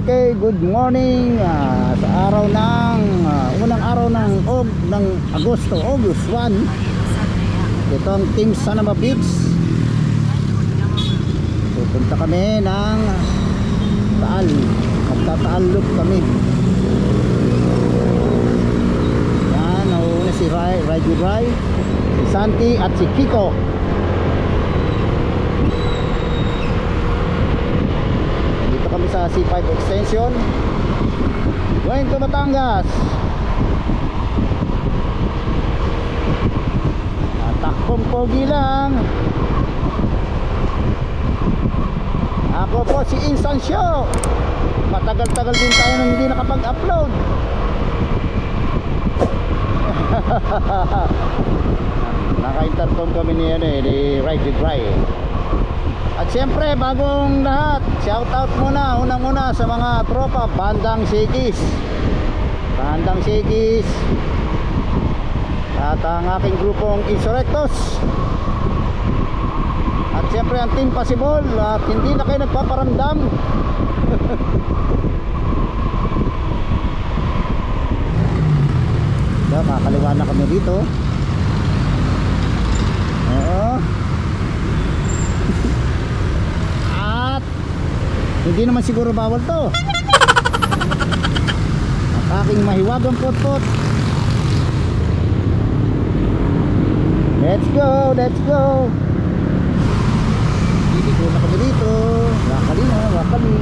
Okay, good morning sa araw ng unang araw ng Agosto, August 1. Ito ang Team Sanama Beach. Pupunta kami ng Taal. Magtataal loop kami. Yan, nauna si Rai, si Santi at si Kiko. Kami sa C5 extension going to Batangas. Takpong pogi lang. Ako po si Insan Show. Matagal-tagal din tayo nang hindi nakapag-upload. Naka-intercom kami ni Ride to Dry. At siyempre, bagong lahat, shoutout muna, unang-una sa mga tropa Bandang Sigis at ang aking grupong Insurrectos. At siyempre ang Team Possible at hindi na kayo nagpaparamdam. So, makakaliwa na kami dito. Oo. Hindi naman siguro bawal to. At aking mahiwagang pot-pot. Let's go, let's go. Dito na kami dito. Wakali na, wakali.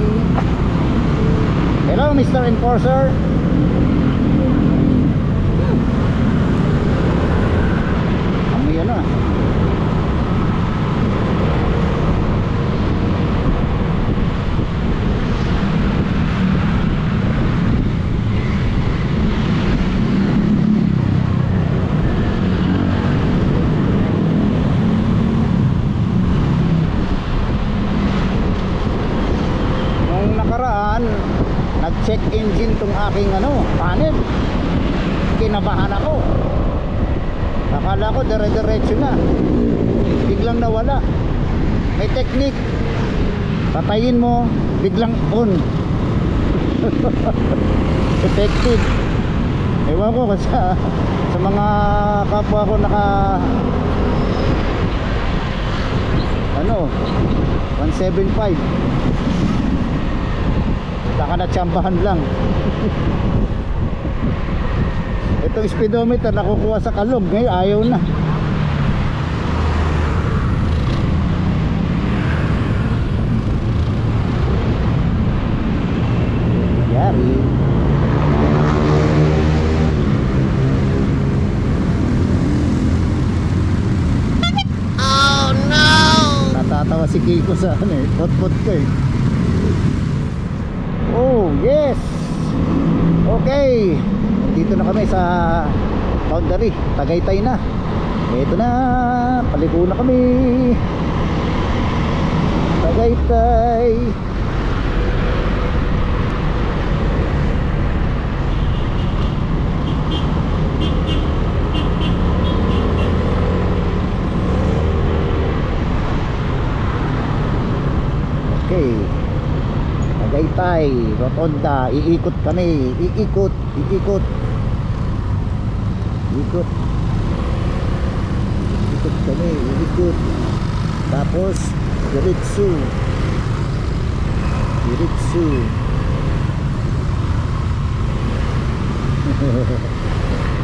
Hello Mr. Enforcer. Amoy ano. Nag-check engine tong aking panel. Kinabahan ako. Akala ko dire-diretso na. Biglang nawala. May technique. Patayin mo, biglang on. Effective. Ewan ko kasi sa mga kapwa ko naka 175. Saka natsambahan lang. Itong speedometer nakukuha sa kalog, ngayon ayaw na. Yari. Oh no! Natatawa si Kiko sa pot-pot ko eh. Oh yes. Okay, dito na kami sa boundary, Tagaytay na. Ito na, paliko na kami. Tagaytay. Okay, Tagaytay, Rotonda, iikot kami, iikot kami, iikot. Tapos diretso.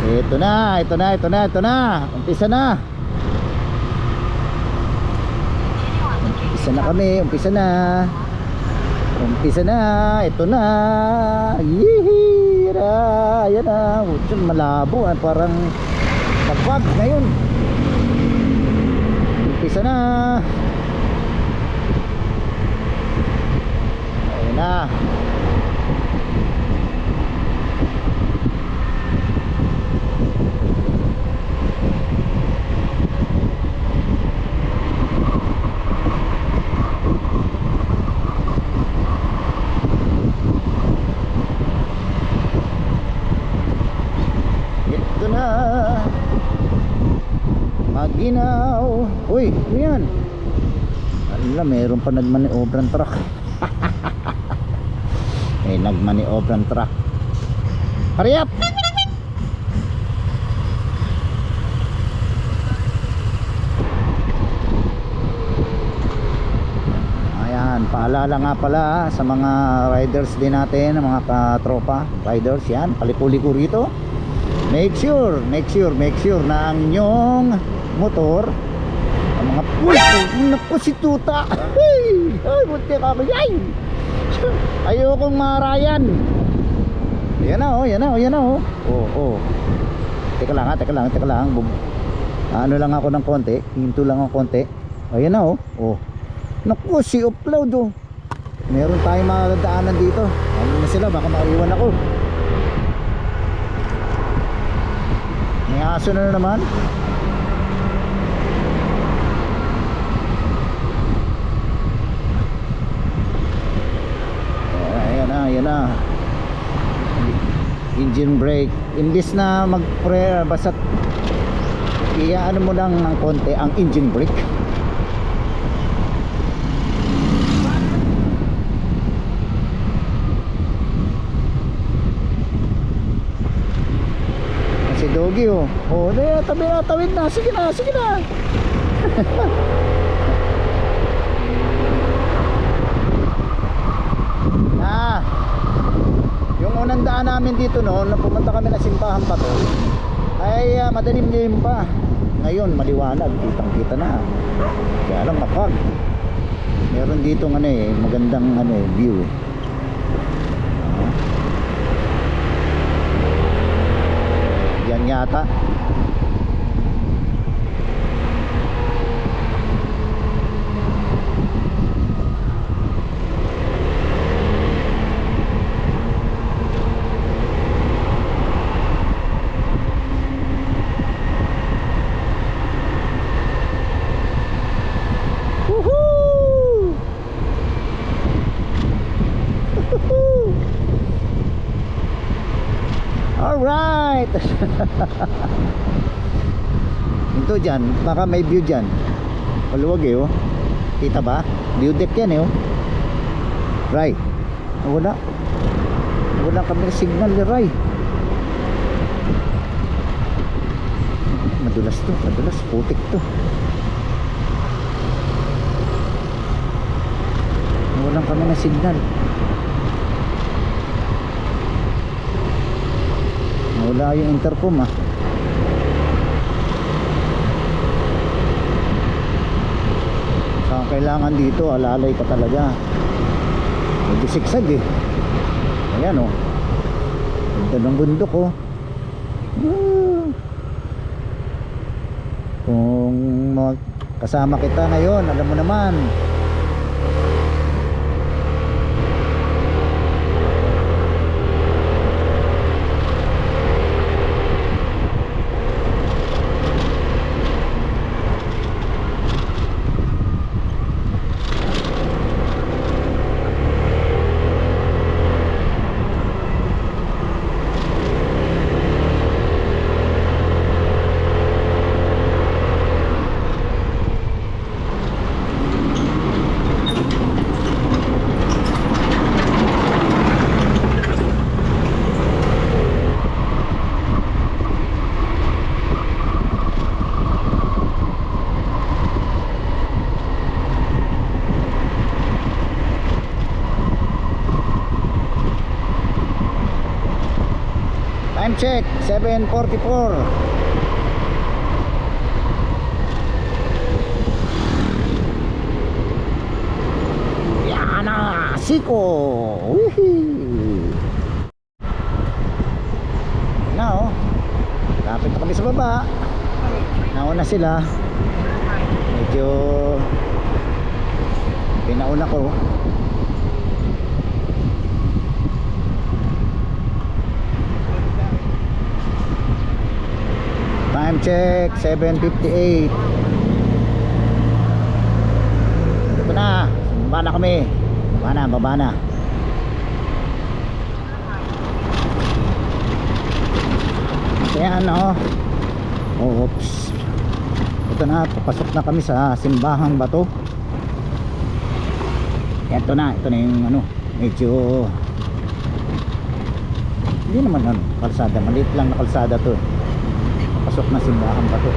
Ito na, umpisa na ito na. Yihira, ayan na. Malabo, parang pagpag ngayon. Umpisa na. Ayan na. Maginaw. Uy, ano yan? Ala, meron pa nagmaniobran truck. nagmaniobran truck. Hurry up! Ayan, paalala nga pala sa mga riders din natin, mga katropa riders, yan, palipuliko rito. Make sure na ang inyong motor, ang mga naku si tuta, ay buti ka ba yan. Ayokong marayan. Yan na oh. Oh. Teka lang. Ano lang ako ng konti, hinto lang ako konti. Ayan na oh. Oh. Naku, si upload oh. Meron tayong madadaanan dito. Ano na sila, baka maiwan ako. May aso na naman. Ayan na. Engine brake. Imbis na mag-prayer, basta ano mo lang ng konti ang engine brake. Si Doggy oh. Oh, tawid na. Sige na. Yung unang daan namin dito noon, nung pumunta kami na Simbahan pa to, ay madilim pa. Ngayon maliwanag, kitang-kita na. Kaya lang kapag meron dito magandang view eh. Yan yata. Alright. Ito dyan, baka may view dyan. Paluwag eh oh. Kita ba? View deck yan eh oh. Ray, wala kami signal ni Ray. Madulas, putik to. Wala kami na signal. Wala yung intercom ah. Saan kailangan dito, alalay ka talaga. Medyo siksag eh. Ayan oh. Ganda ng bundok oh. Kung kasama kita ngayon, alam mo naman, time check 7:44. Yan na, siko. Now, lapit na kami sa baba. Nauna sila. Medyo pinauna ko. Time check 7:58. Ito na, baba na kami. Baba na. Ayan oh. Oops. Ito na, papasok na kami sa Simbahang Bato. Ito na yung medyo Hindi naman ano, kalsada, maliit lang na kalsada to. Pasok na simbahan pa to.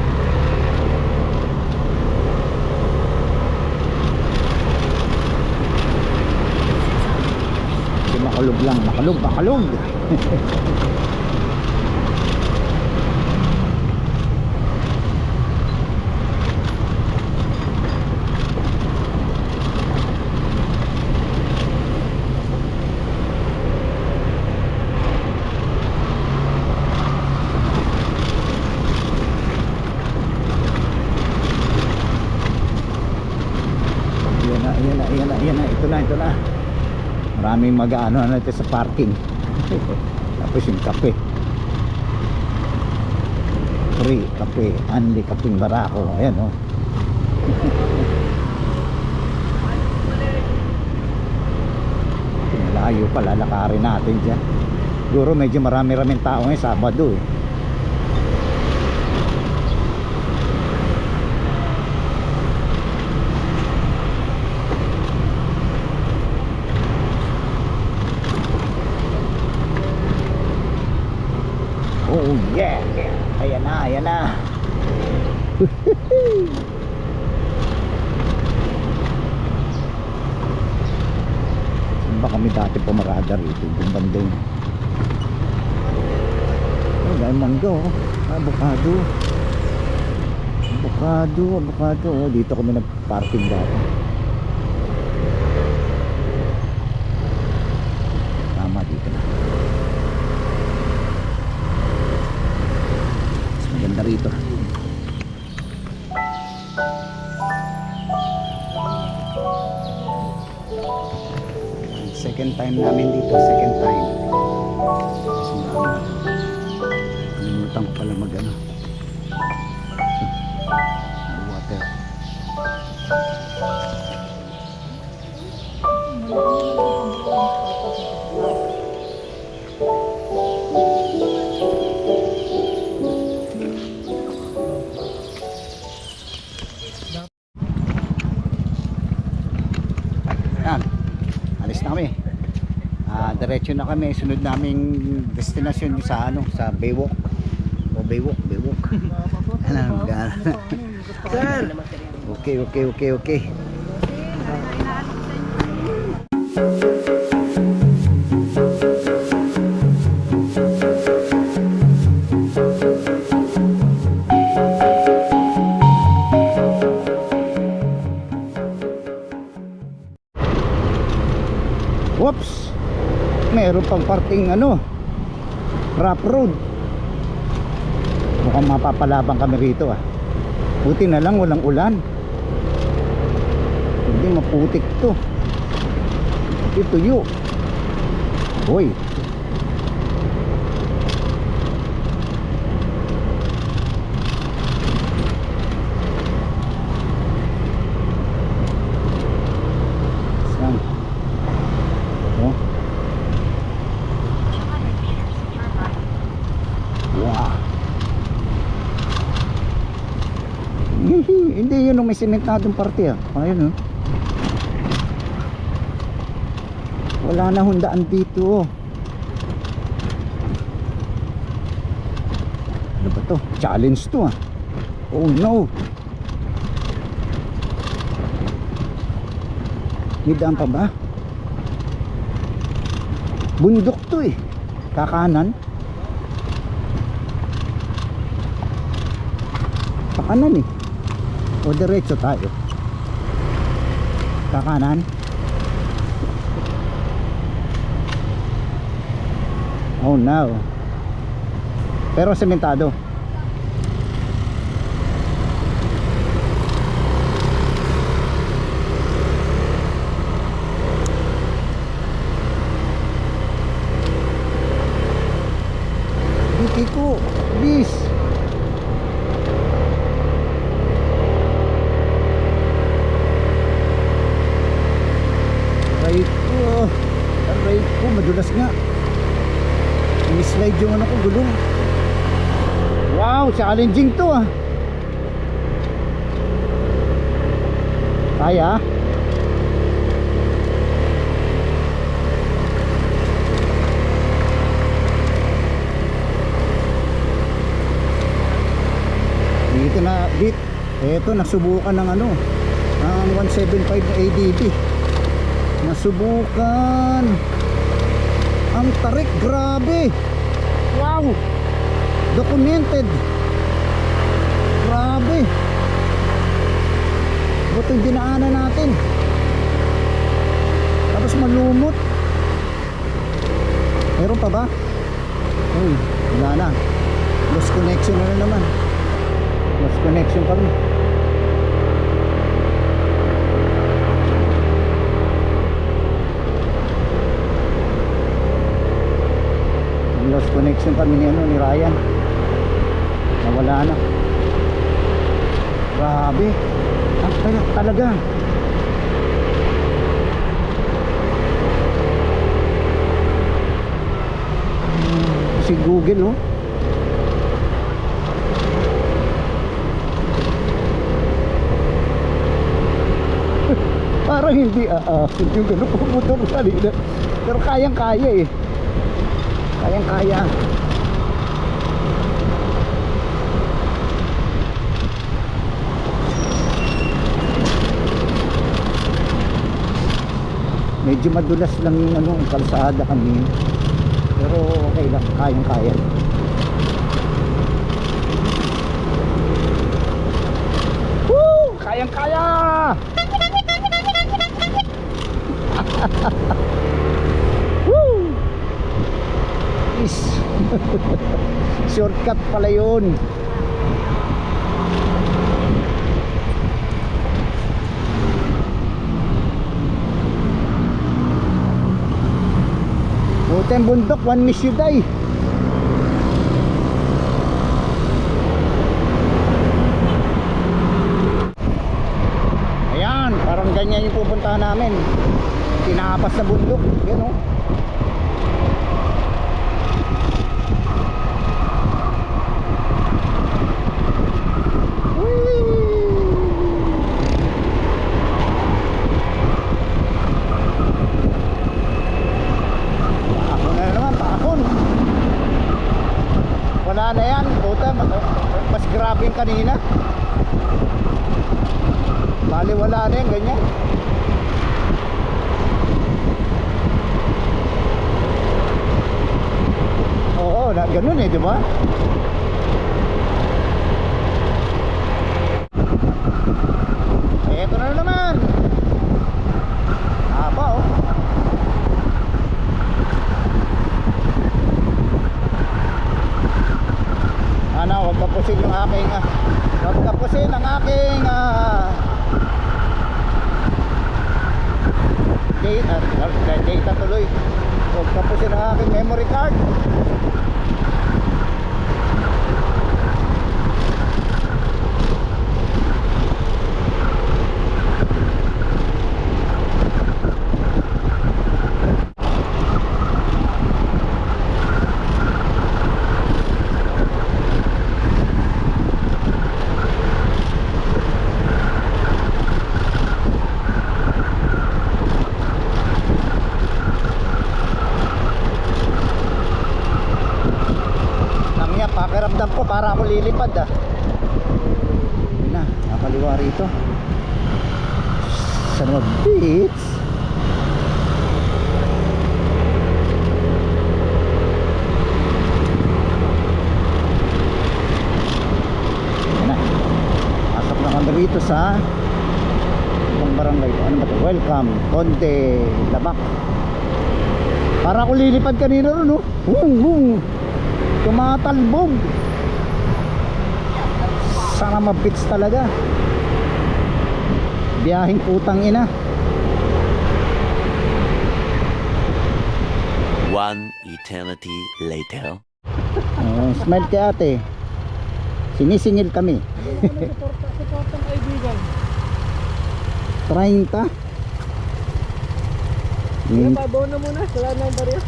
Kasi makulog lang, makulog. Ayan na, ito na. Maraming mag-ano ito sa parking. Tapos yung kape. Free kape, only kapeng barako. Ayan oh. Malayo pa, lalakarin natin dyan. Siguro medyo marami-raming tao ngayon, Sabado eh. Oh yeah, ayan na. Saan ba kami dati pumarada rito? Yung banda yun. Oh, dahil mangga oh. Avocado. Oh, dito kami nag-parking dati. Tama, dito na. Maganda rito. Second time namin dito, kalimutan ko pala mag-ano, water. Yan, alis na kami. Diretso na kami. Sunod naming destinasyon sa ano, sa Baywalk. O Baywalk. Ano, sir. Okay. Whoops! Meron pang parting ano, rough road. Mukhang mapapalabang kami rito ah. Buti na lang walang ulan. Hindi maputik to. Hindi tuyo. Hoy. Saan? Oh. Wow. Hindi yun yung may simentadong parte ah. Ayun oh. Wala na hundaan dito oh. Ano ba to? Challenge to ah. Oh no. May daan pa ba? Bundok to eh. Kakanan. Kakanan eh. O diretso tayo. Kakanan. Oh no. Pero sementado. Kiko, bis. Right ko, madulas nga. I-slide yung ano ko, gulong. Wow, challenging to ah. Kaya? na bit. Eto, nasubukan ng ano, ang 175 na ADB. Nasubukan. Ang tarik, grabe. Wow. Documented. Grabe. Ito yung dinaanan natin. Tapos malumot. Meron pa ba? Uy, wala na. Lost connection na naman. Lost connection kami. Lost connection kami ni ano, ni Ryan. Nawala na. Grabe. Ang tayak talaga. Si Google, oh. Parang hindi yung gano'n pumotor kanina. Pero kayang-kaya eh. Kayang-kaya. Medyo madulas lang yung ano, kalsada kami. Pero okay lang, kayang-kaya. Woo! Kayang-kaya! Woo! Is shortcut pala yun. Buteng bundok, one miss you die. Ayan, parang ganyan yung pupuntahan namin. Tinapas na bundok, yan o. Wala na yan, puta, mas grabe yung kanina. Bali wala na yan, ganyan. Oo, ganun eh, di ba? Eto na naman. Haba oh. Huwag kapusin yung aking huwag kapusin ang aking data tuloy. Huwag kapusin ang aking memory card. Pakiramdam ko para ako lilipad Yun na, nakaliwa rito San Juan Beach. Yun na, pasok na kami rito sa ibang barangay. Ano ba ito? Welcome Conde Labak. Para ako lilipad kanina ron tumatalbog. Sana mabits talaga. Biyahing putang ina. One eternity later. Smile kay ate. Sinisingil kami. Suportang kaibigan. 30. Babaw na muna, wala na yung barya.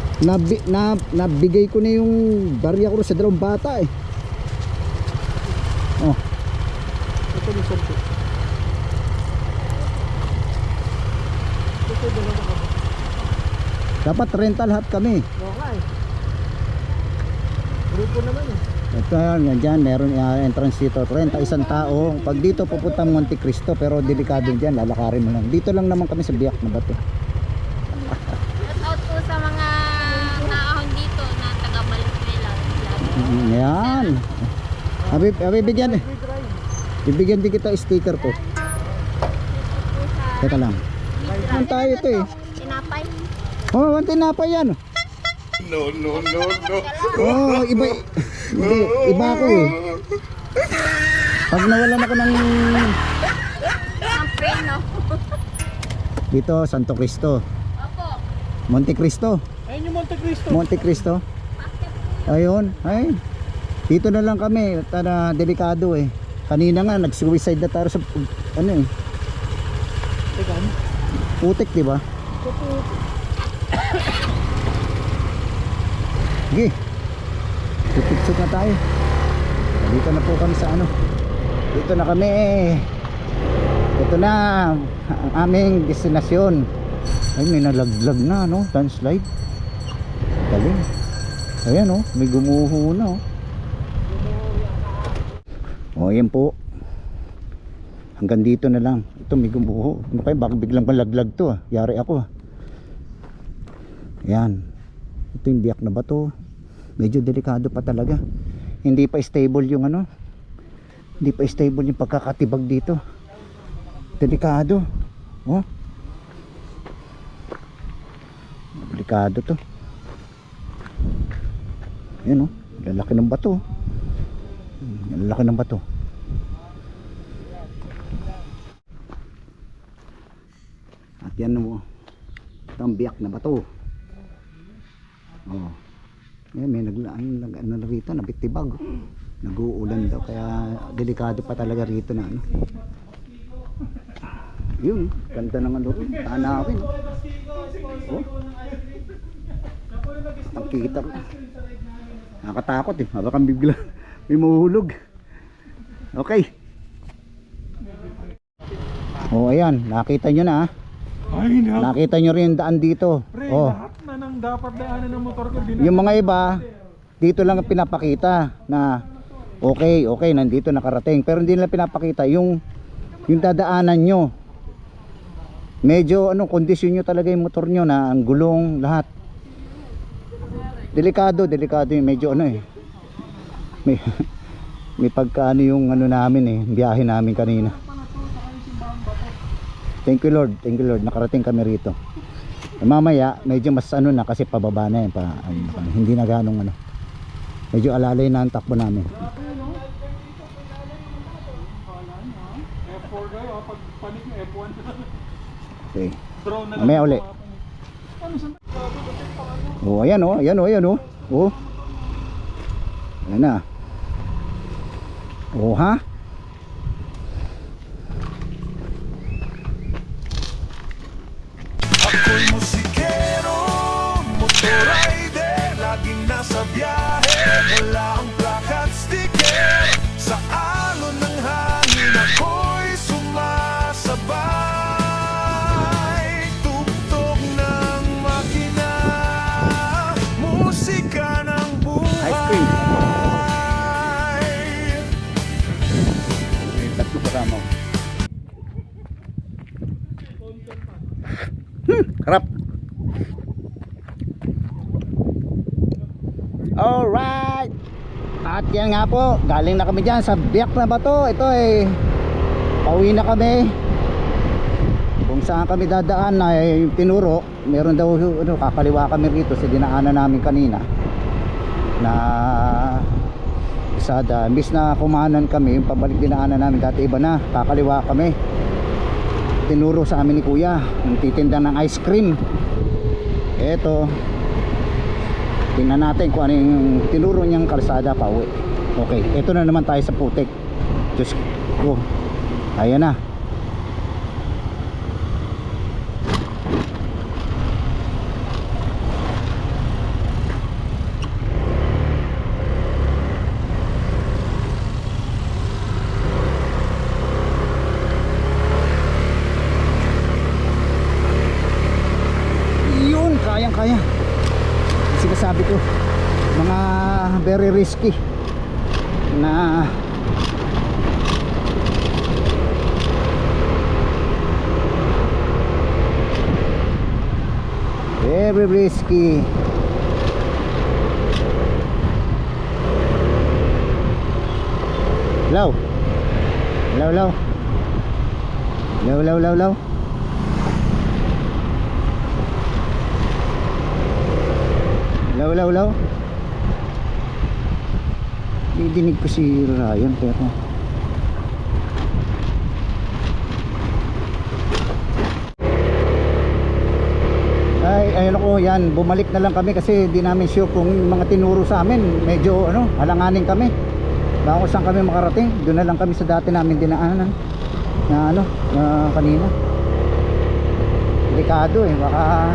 Nabigay ko na yung barya ko sa dalawang bata eh. Oh. Ito yung sampu. Ito dalawa ka ba? Dapat rental lahat kami. Oo nga eh. Grupo naman eh. Ito yan dyan, meron entrance dito 31 tao. Pag dito pupuntang Monte Cristo, pero delikado dyan, lalakarin mo lang. Dito lang naman kami sa biyak na bato. Shout out po sa mga naahon dito na taga Valenzuela. Yan. Bibigyan bibigyan din kita sticker ko. Teka lang. Ano tayo ito eh? Tinapay. Oh, ang tinapay yan. No, no, no, no. Oh, iba ako eh. Pag nawalan ako ng Ang preno. dito, Santo Cristo. Opo. Monte Cristo. Ayun yung Monte Cristo. Monte Cristo. Ayun, ay. Dito na lang kami, delikado eh. Kanina nga nag-suicide na tayo sa ano eh. Teka, ano? Putik, di ba? Sige. Tutuksok na tayo. Dito na po kami sa ano. Dito na kami. Ito na ang aming destinasyon. Ay, may nalaglag na, no? Landslide. Galing. Ayan, oh. May gumuho na, oh. O, ayan po. Hanggang dito na lang. Ito, may gumuho. Ano kayo? Bakit biglang malaglag to, ah? Yari ako, ah. Ayan. Ito yung biyak na bato. Medyo delikado pa talaga. Hindi pa stable yung ano. Hindi pa stable yung pagkakatibag dito. Delikado. Oh. Delikado to. Ayan, oh. Lalaki ng bato. Lalaki ng bato. At yan, oh. Ito ang biyak na bato. Oh. Yan, may ano rito, nabitibag. Nag-uulan daw, kaya delikado pa talaga rito na ano. Yun, ganda ng ano rin, tanawin. Oh. Ang kita ko. Nakakatakot eh, baka bigla may mahuhulog. Okay. Oh, ayan, nakita nyo na, ah. Ay, Nakita nyo rin yung daan dito. Pre, Oh. lahat na ng dapat daanan ng motor ko. Yung mga iba dito lang pinapakita na okay, nandito nakarating, pero hindi nila pinapakita yung dadaanan nyo. Medyo kondisyon nyo talaga yung motor nyo, na ang gulong, lahat. Delikado yung medyo eh. May pagkaano yung namin eh, biyahe namin kanina. Thank you Lord, nakarating kami rito. Mamaya medyo mas na kasi pababa na yan, hindi na ganong medyo alalay na ang takbo namin. F4 kayo, pag panik yung F1. Okay. Drone na lang. Mamaya uli. Oh, ayan oh. Oh. Ayan na. Oh, ha? Ako'y musikero, motorrider, laging nasa biyahe. Wala ang plaka at sticker, sa alon ng hangin ako'y sumasabay. Tugtog ng makina, musika ng Ice cream. buhay. Tatlo kasama. Harap. Alright. At yan nga po, galing na kami dyan sa biyak na bato. Ito ay pauwi na kami. Kung saan kami dadaan ay tinuro. Meron daw kakaliwa kami rito sa dinaanan namin kanina na isada. Imbis na kumanan kami, yung pabalik dinaanan namin dati iba na, kakaliwa kami. Tinuro sa amin ni kuya yung titinda ng ice cream. Eto, tingnan natin kung ano yung tinuro niyang kalsada pa uwi. Okay, eto na naman tayo sa putik. Diyos ko, ayan na. Kaya sinasabi ko, mga very risky na very risky. Low. Low, low. Low, low, low, low. Low, low, low. Didinig ko si Ryan pero ayun ako, yan, bumalik na lang kami kasi di namin sure kung yung mga tinuro sa amin medyo ano, halanganin kami baka kung saan kami makarating. Doon na lang kami sa dati namin dinaanan na ano, kanina. Delikado eh, baka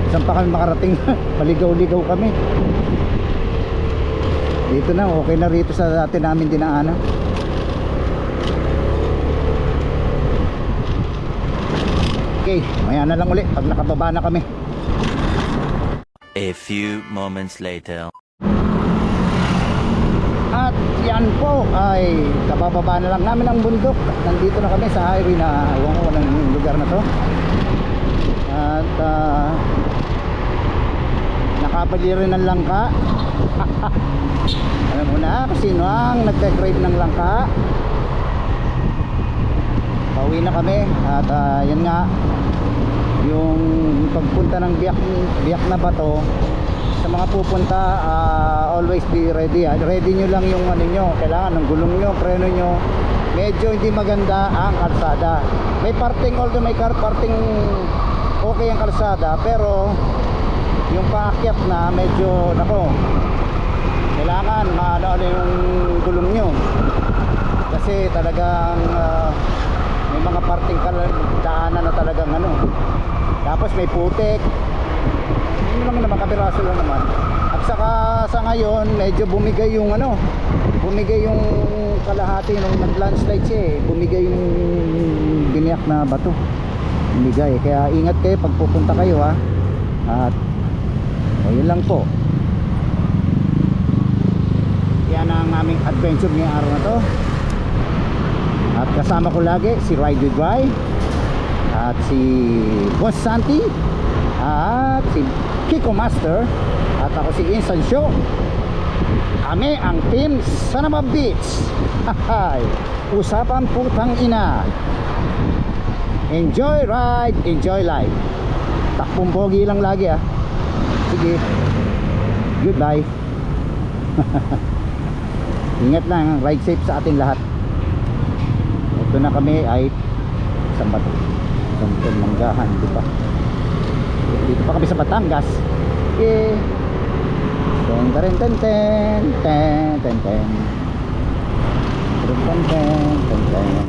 saan pa kami makarating. Maligaw-ligaw kami. Dito na, okay na rito sa dati namin dinaanan. Okay, maya na lang ulit pag nakababa na kami. A few moments later. At yan po ay kabababa na lang namin ang bundok. Nandito na kami sa highway na ewan ko ng lugar na to. At nakabali rin ng langka. Alam mo na kung sino ang nagka-crave ng langka. Pauwi na kami. At yan nga, yung pagpunta ng biyak na bato, sa mga pupunta, always be ready. Ready nyo lang yung ano nyo, kailangan ng gulong nyo, preno nyo. Medyo hindi maganda ang kalsada. May parting, although may parting okay ang kalsada, pero yung paakyat na medyo nako, kailangan maano yung gulong nyo kasi talagang may mga parting daanan na talagang ano, tapos may putik. Yun lang naman, kapiraso lang naman. At saka sa ngayon medyo bumigay yung ano, bumigay yung kalahati nung nag-landslide siya eh. Bumigay yung biniyak na bato, bumigay, kaya ingat kayo pag pupunta kayo ha. At ayun lang po, yan ang aming adventure ngayong araw na to. At kasama ko lagi si Ride with Ry at si Boss Santi at si Kiko Master at ako si Insan Show. Kami ang team Sanama Beach. Usapan putang ina. Enjoy ride, enjoy life. Takbong pogi lang lagi ah. Sige, goodbye. Ingat lang, ride safe sa ating lahat. Ito na kami ay saan ba ito? Manggahan, di ba? Dito pa kami sa Batangas. Okay. Ten ten ten ten ten ten ten ten ten ten ten ten.